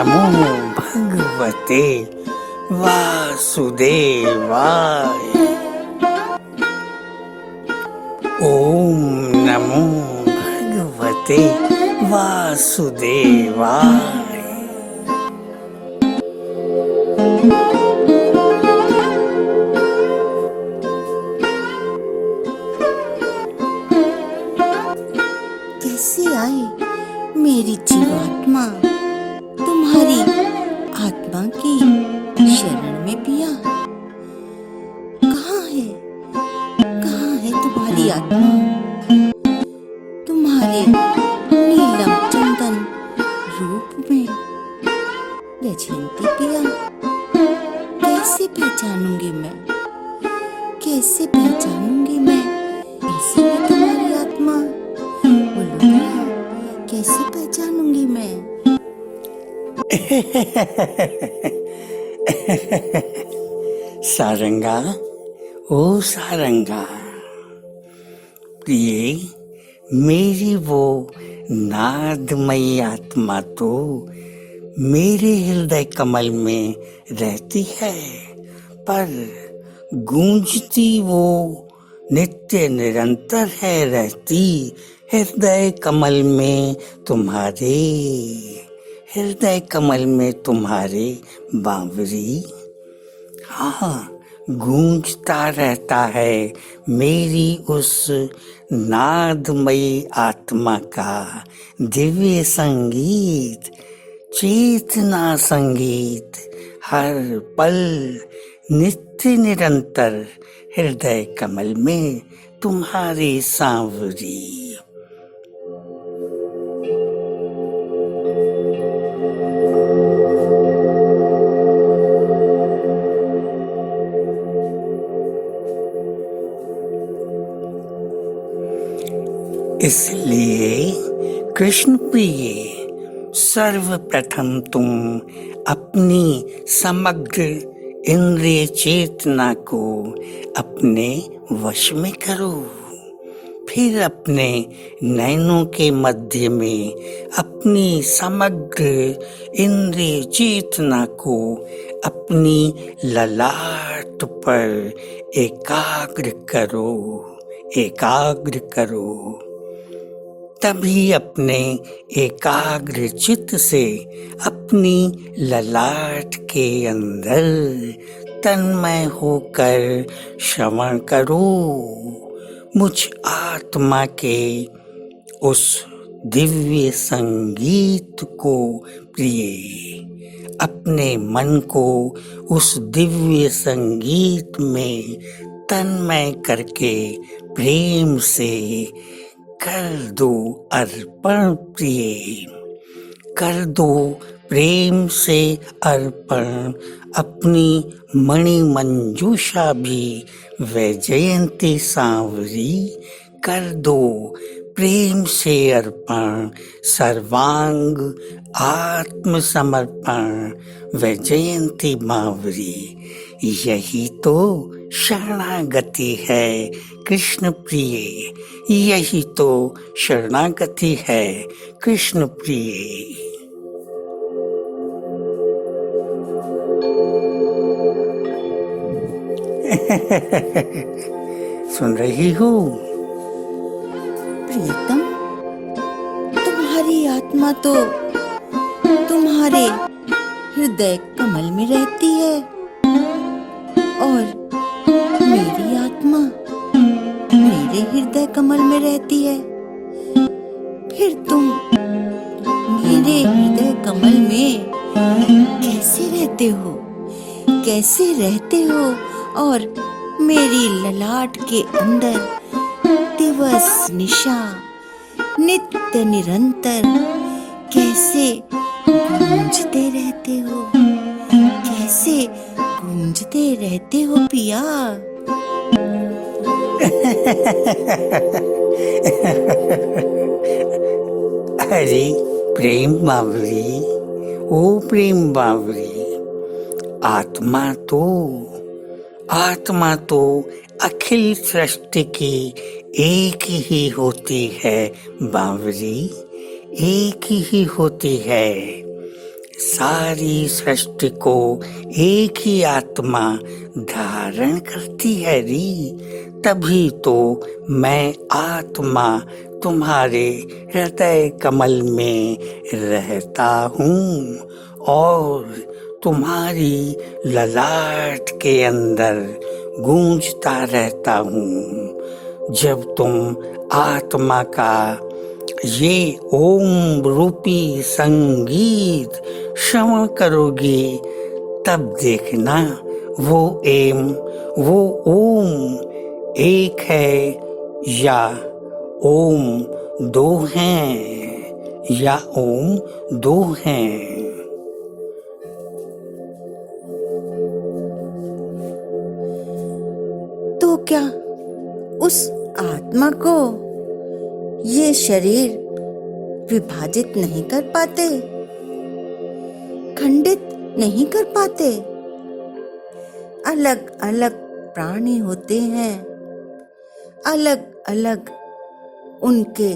नमो भगवते वासुदेवाय। ओम नमो भगवते वासुदेवाय। कैसे आई मेरी जीवात्मा तुम्हारी आत्मा की शरण में पिया? कहाँ है तुम्हारी आत्मा? तुम्हारे नीलम चंदन रूप में वैजयंती पिया। कैसे पहचानूंगी मैं? कैसे पहचानूंगी मैं? कैसे है तुम्हारी आत्मा? बोलो भैया, कैसे पहचानूंगी मैं? सारंगा, ओ सारंगा, प्रिय, मेरी वो नादमयी आत्मा तो मेरे हृदय कमल में रहती है, पर गूंजती वो नित्य निरंतर है रहती हृदय कमल में तुम्हारे, हृदय कमल में तुम्हारे बांवरी। हाँ, गूंजता रहता है मेरी उस नादमयी आत्मा का दिव्य संगीत, चेतना संगीत, हर पल नित्य निरंतर हृदय कमल में तुम्हारी सांवरी। इसलिए कृष्ण प्रिय, सर्वप्रथम तुम अपनी समग्र इंद्रिय चेतना को अपने वश में करो, फिर अपने नयनों के मध्य में अपनी समग्र इंद्रिय चेतना को अपनी ललाट पर एकाग्र करो, एकाग्र करो। तभी अपने एकाग्र चित्त से अपनी ललाट के अंदर तन्मय होकर श्रवण करो मुझ आत्मा के उस दिव्य संगीत को। प्रिय, अपने मन को उस दिव्य संगीत में तन्मय करके प्रेम से कर दो अर्पण। प्रिय, कर दो प्रेम से अर्पण अपनी मणि मंजूषा भी वैजयंती सांवरी। कर दो प्रेम से अर्पण सर्वांग आत्मसमर्पण वैजयंती बावरी। यही तो शरणागति है कृष्ण प्रिय, यही तो शरणागति है कृष्ण प्रिय। सुन रही हो प्रियतम, तुम्हारी आत्मा तो तुम्हारे हृदय कमल में रहती है और मेरी आत्मा मेरे हृदय कमल में रहती है। फिर तुम मेरे हृदय कमल में कैसे रहते हो? कैसे रहते हो और मेरी ललाट के अंदर दिवस निशा नित्य निरंतर कैसे गूंजते रहते हो? कैसे गूंजते रहते हो पिया? अरे प्रेम बावरी, ओ प्रेम बावरी, आत्मा तो अखिल सृष्टि की एक ही होती है बावरी, एक ही होती है। सारी सृष्टि को एक ही आत्मा धारण करती है री, तभी तो मैं आत्मा तुम्हारे हृदय कमल में रहता हूँ और तुम्हारी ललाट के अंदर गूंजता रहता हूँ। जब तुम आत्मा का ये ओम रूपी संगीत श्रवण करोगे, तब देखना वो ओम एक है या ओम दो हैं या ओम दो हैं। तो क्या उस आत्मा को ये शरीर विभाजित नहीं कर पाते, खंडित नहीं कर पाते? अलग अलग प्राणी होते हैं, अलग अलग उनके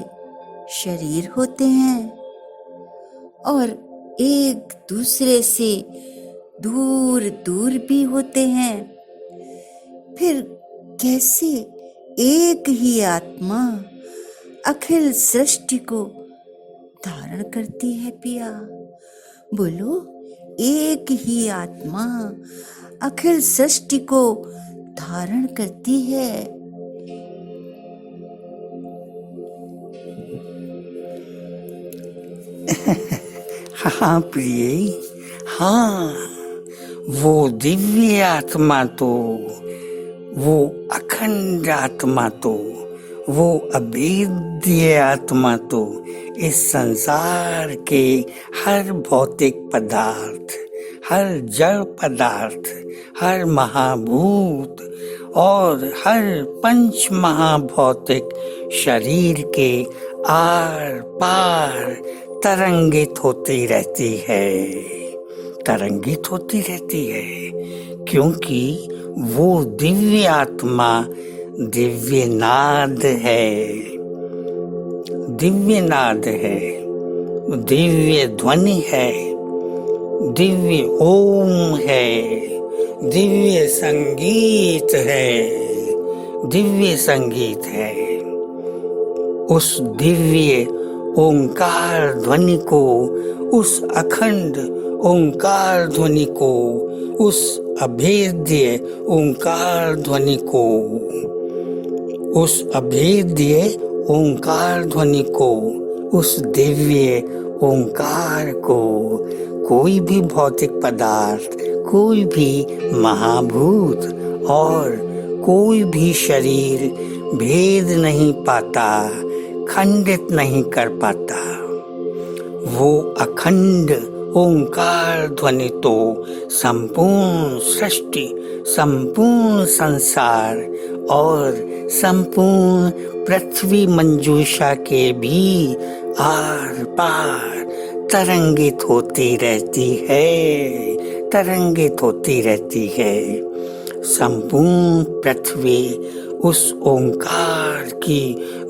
शरीर होते हैं और एक दूसरे से दूर दूर भी होते हैं। फिर कैसे एक ही आत्मा अखिल सृष्टि को धारण करती है पिया? बोलो, एक ही आत्मा अखिल सृष्टि को धारण करती है। हाँ प्रिय, हाँ, वो दिव्य आत्मा तो, वो अखंड आत्मा तो, वो अभेद्य आत्मा तो इस संसार के हर भौतिक पदार्थ, हर जड़ पदार्थ, हर महाभूत और हर पंच महाभौतिक शरीर के आर पार तरंगित होती रहती है, तरंगित होती रहती है, क्योंकि वो दिव्य आत्मा दिव्य नाद है, दिव्य नाद है, दिव्य ध्वनि है, दिव्य ओम है, दिव्य संगीत है, दिव्य संगीत है। उस दिव्य ओंकार ध्वनि को, उस अखंड ओंकार ध्वनि को, उस अभेद्य ओंकार ध्वनि को, उस अभेद्य ओंकार ध्वनि को, उस दिव्य ओंकार को कोई भी भौतिक पदार्थ, कोई भी महाभूत और कोई भी शरीर भेद नहीं पाता, खंडित नहीं कर पाता। वो अखंड ओंकार ध्वनि तो संपूर्ण सृष्टि, संपूर्ण संसार और संपूर्ण पृथ्वी मंजूषा के भी आर पार तरंगित होती रहती है, तरंगित होती रहती है। संपूर्ण पृथ्वी उस ओंकार की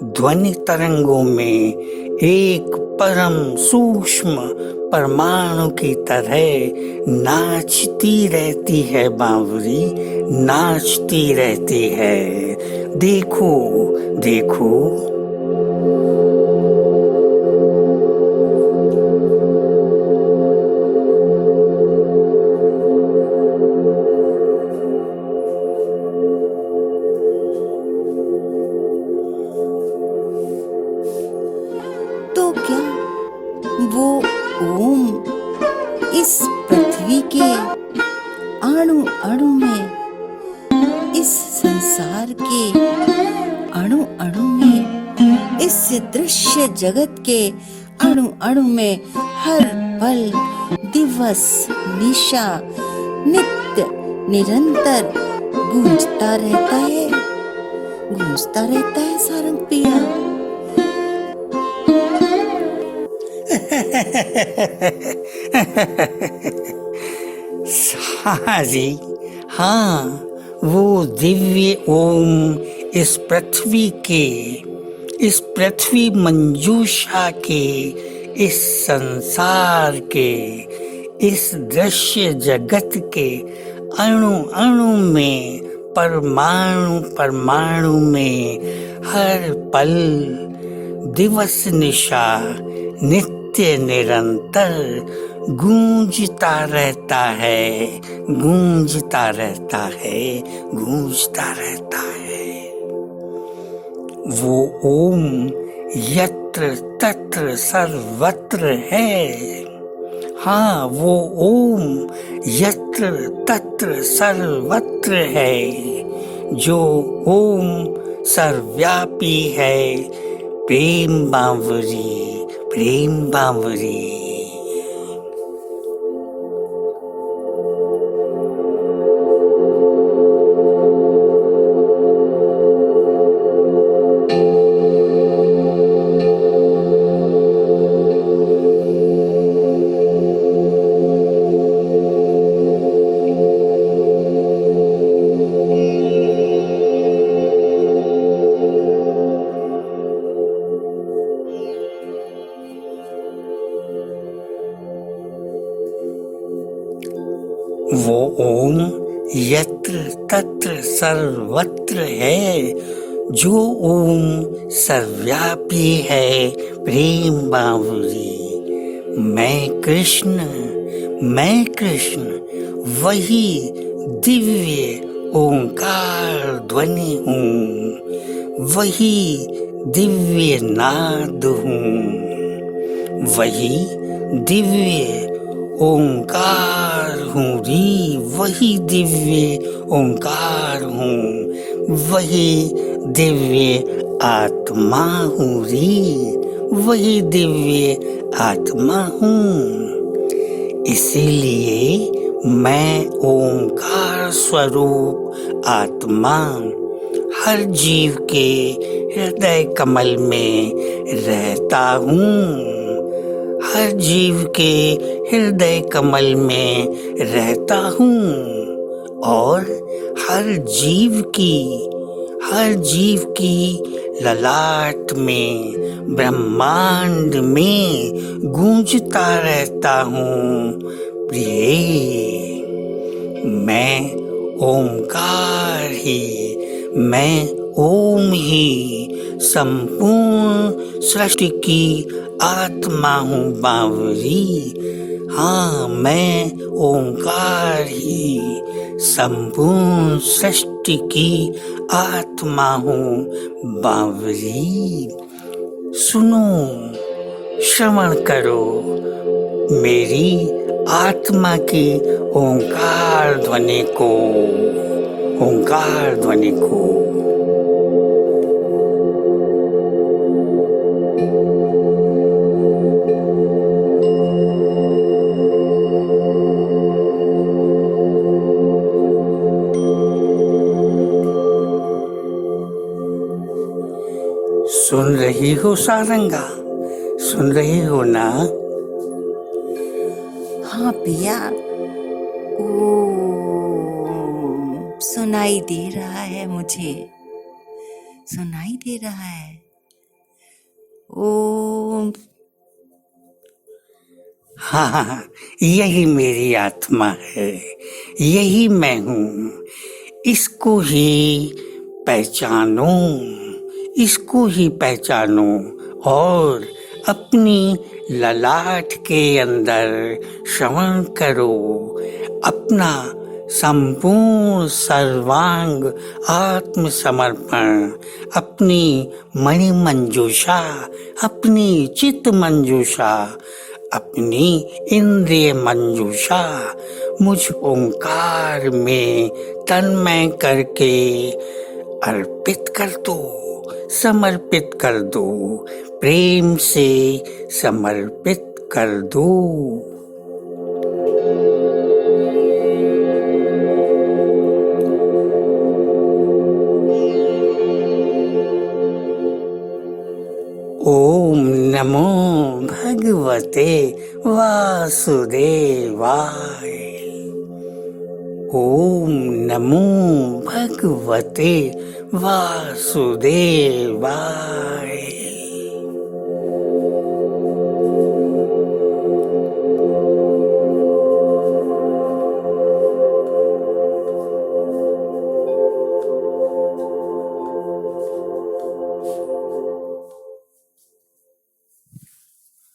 ध्वनि तरंगों में एक परम सूक्ष्म परमाणु की तरह नाचती रहती है बांवरी, नाचती रहती है। देखो देखो, तो क्या वो ओम इस पृथ्वी के अणु अणु में, इस संसार के अणु अणु में, इस दृश्य जगत के अणु अणु में हर पल, दिवस, निशा, नित्य, निरंतर गूंजता रहता है, गूंजता रहता है सारंग पिया। हाँ जी, हाँ, वो दिव्य ओम इस पृथ्वी के, इस पृथ्वी मंजूषा के, इस संसार के इस दृश्य जगत के अणु अणु में, परमाणु परमाणु में, हर पल, दिवस निशा, नित्य निरंतर गूंजता रहता है, गूंजता रहता है, गूंजता रहता है। वो ओम यत्र तत्र सर्वत्र है। हाँ, वो ओम यत्र तत्र सर्वत्र है, जो ओम सर्वव्यापी है। प्रेम बांवरी, प्रेम बांवरी। वो ओम यत्र तत्र सर्वत्र है, जो ओम सर्वव्यापी है। प्रेम बांवरी। मैं कृष्ण, मैं कृष्ण वही दिव्य ओंकार ध्वनि हूँ, वही दिव्य नाद हूँ, वही दिव्य ओंकार हूँ री, वही दिव्य ओंकार हूँ, वही दिव्य आत्मा हूँ री, वही दिव्य आत्मा हूँ। इसीलिए मैं ओंकार स्वरूप आत्मा हर जीव के हृदय कमल में रहता हूँ, हर जीव के हृदय कमल में रहता हूँ, और हर जीव की ललाट में, ब्रह्मांड में गूंजता रहता हूँ। प्रिय, मैं ओमकार ही, मैं ओम ही संपूर्ण सृष्टि की आत्मा हूँ बांवरी। हाँ, मैं ओंकार ही संपूर्ण सृष्टि की आत्मा हूँ बांवरी। सुनो, श्रवण करो मेरी आत्मा की ओंकार ध्वनि को, ओंकार ध्वनि को। सुन रही हो सारंगा, सुन रही हो ना? हाँ पिया, ओ सुनाई दे रहा है, मुझे सुनाई दे रहा है। ओम। हाँ हाँ हाँ, यही मेरी आत्मा है, यही मैं हूँ। इसको ही पहचानो, इसको ही पहचानो और अपनी ललाट के अंदर श्रवण करो। अपना संपूर्ण सर्वांग आत्मसमर्पण, अपनी मणि मंजूषा, अपनी चित्त मंजूषा, अपनी इंद्रिय मंजूषा मुझ ओंकार में तन्मय करके अर्पित कर दो, समर्पित कर दो, प्रेम से समर्पित कर दो। ओम नमो भगवते वासुदेवाय। ओम नमो भगवते वासुदेवाय।